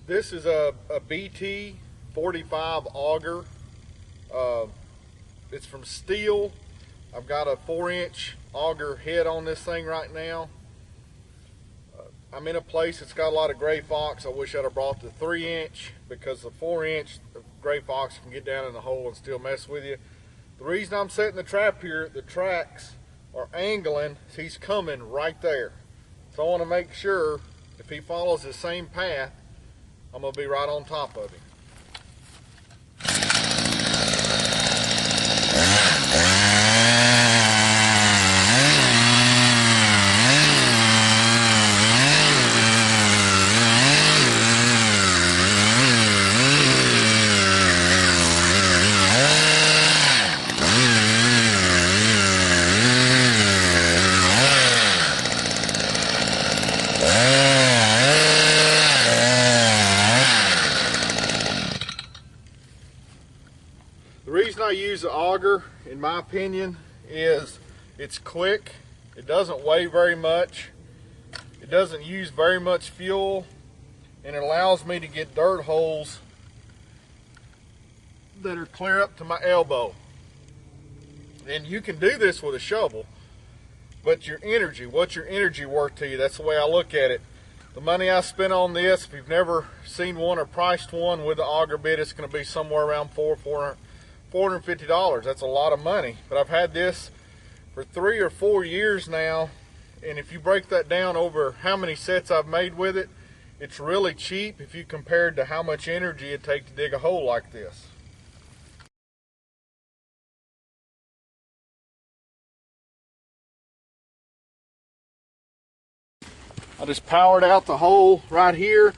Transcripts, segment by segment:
This is a BT 45 auger. It's from steel. I've got a 4-inch auger head on this thing right now. I'm in a place that's got a lot of gray fox. I wish I'd have brought the 3-inch because the 4-inch gray fox can get down in the hole and still mess with you. The reason I'm setting the trap here, the tracks are angling. He's coming right there. So I want to make sure if he follows the same path, I'm going to be right on top of him. The reason I use the auger, in my opinion, is it's quick, it doesn't weigh very much, it doesn't use very much fuel, and it allows me to get dirt holes that are clear up to my elbow. And you can do this with a shovel, but your energy, what's your energy worth to you? That's the way I look at it. The money I spent on this, if you've never seen one or priced one with the auger bit, it's going to be somewhere around $450. That's a lot of money, but I've had this for 3 or 4 years now, and if you break that down over how many sets I've made with it, it's really cheap if you compared to how much energy it takes to dig a hole like this. I just powered out the hole right here.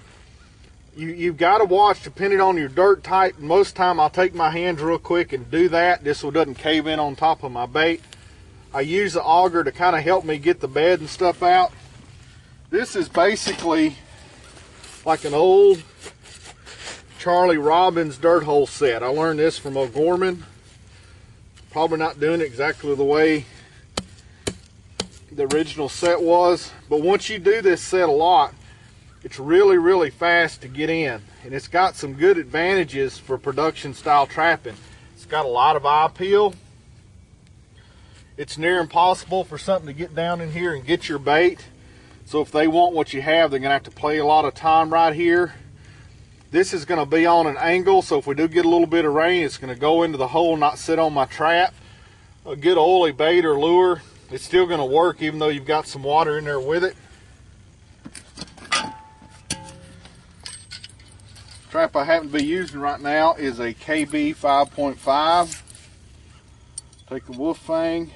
You've got to watch, depending on your dirt type. Most time I'll take my hands real quick and do that just so it doesn't cave in on top of my bait. I use the auger to kind of help me get the bed and stuff out. This is basically like an old Charlie Robbins dirt hole set. I learned this from O'Gorman. Probably not doing it exactly the way the original set was, but once you do this set a lot, it's really fast to get in, and it's got some good advantages for production style trapping. It's got a lot of eye appeal. It's near impossible for something to get down in here and get your bait, so if they want what you have, they're gonna have to play a lot of time right here. This is gonna be on an angle, so if we do get a little bit of rain, it's gonna go into the hole, not sit on my trap. A good oily bait or lure, it's still going to work even though you've got some water in there with it. Trap I happen to be using right now is a KB 5.5. Take the wolf fang.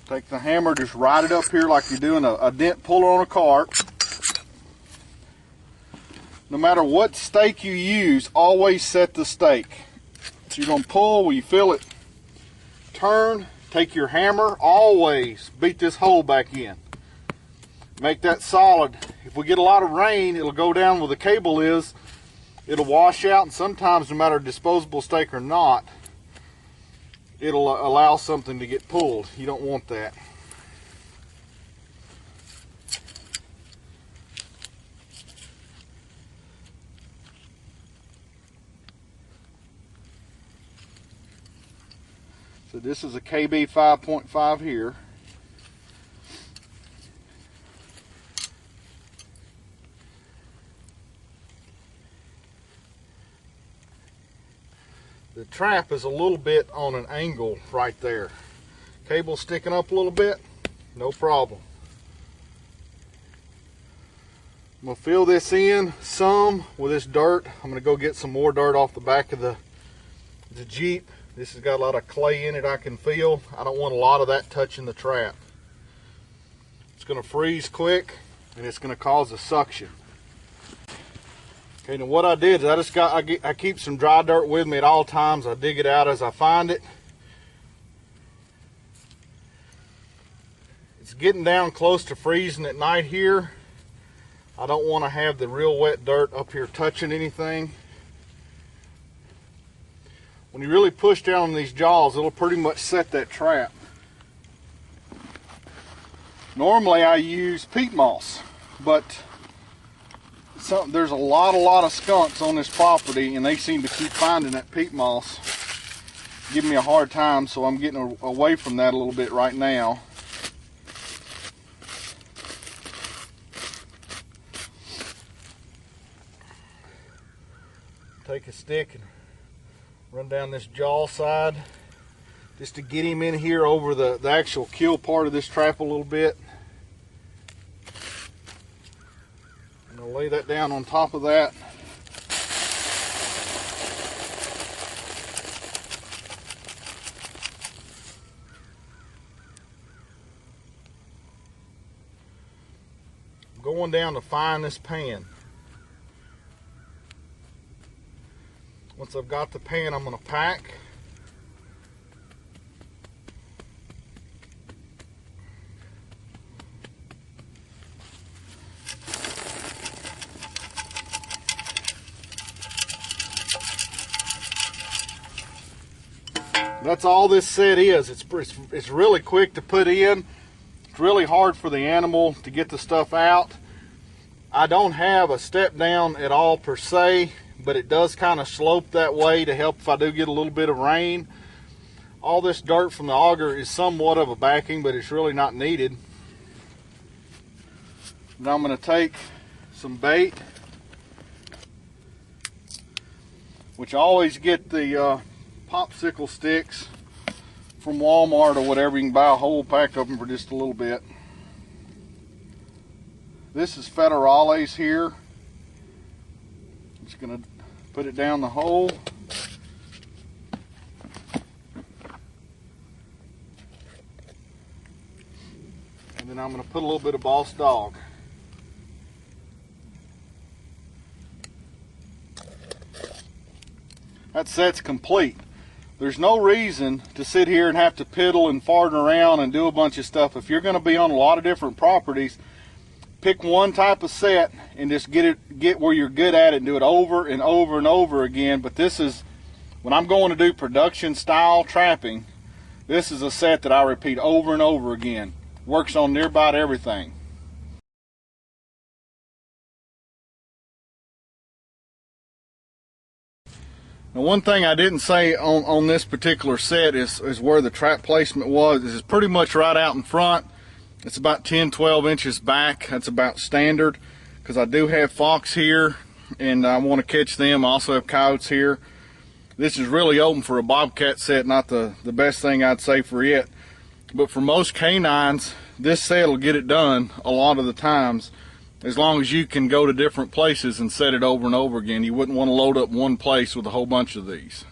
Take the hammer, just ride it up here like you're doing a dent puller on a cart. No matter what stake you use, always set the stake. So you're going to pull where you feel it turn, take your hammer, always beat this hole back in. Make that solid. If we get a lot of rain, it'll go down where the cable is. It'll wash out, and sometimes, no matter disposable stake or not, it'll allow something to get pulled. You don't want that. So this is a KB 5.5 here. The trap is a little bit on an angle right there. Cable sticking up a little bit, no problem. I'm going to fill this in some with this dirt. I'm going to go get some more dirt off the back of the Jeep. This has got a lot of clay in it I can feel. I don't want a lot of that touching the trap. It's going to freeze quick and it's going to cause a suction. Okay, now what I did is I keep some dry dirt with me at all times. I dig it out as I find it. It's getting down close to freezing at night here. I don't want to have the real wet dirt up here touching anything. When you really push down on these jaws, it'll pretty much set that trap. Normally I use peat moss, but there's a lot of skunks on this property, and they seem to keep finding that peat moss. Give me a hard time, so I'm getting away from that a little bit right now. Take a stick and run down this jaw side just to get him in here over the actual kill part of this trap a little bit. And I'll lay that down on top of that. I'm going down to find this pan. Once I've got the pan, I'm going to pack. That's all this set is. It's really quick to put in. It's really hard for the animal to get the stuff out. I don't have a step down at all per se, but it does kind of slope that way to help if I do get a little bit of rain. All this dirt from the auger is somewhat of a backing, but it's really not needed. Now I'm going to take some bait, which I always get the popsicle sticks from Walmart or whatever. You can buy a whole pack of them for just a little bit. This is federales here. Just going to put it down the hole. And then I'm going to put a little bit of Boss Dog. That set's complete. There's no reason to sit here and have to piddle and fart around and do a bunch of stuff. If you're going to be on a lot of different properties, pick one type of set and just get where you're good at it and do it over and over and over again. But this is, when I'm going to do production style trapping, this is a set that I repeat over and over again. Works on near about everything. Now, one thing I didn't say on this particular set is where the trap placement was. This is pretty much right out in front. It's about 10-12 inches back. That's about standard, because I do have fox here and I want to catch them. I also have coyotes here. This is really open for a bobcat set, not the best thing I'd say for it. But for most canines, this set will get it done a lot of the times, as long as you can go to different places and set it over and over again. You wouldn't want to load up one place with a whole bunch of these.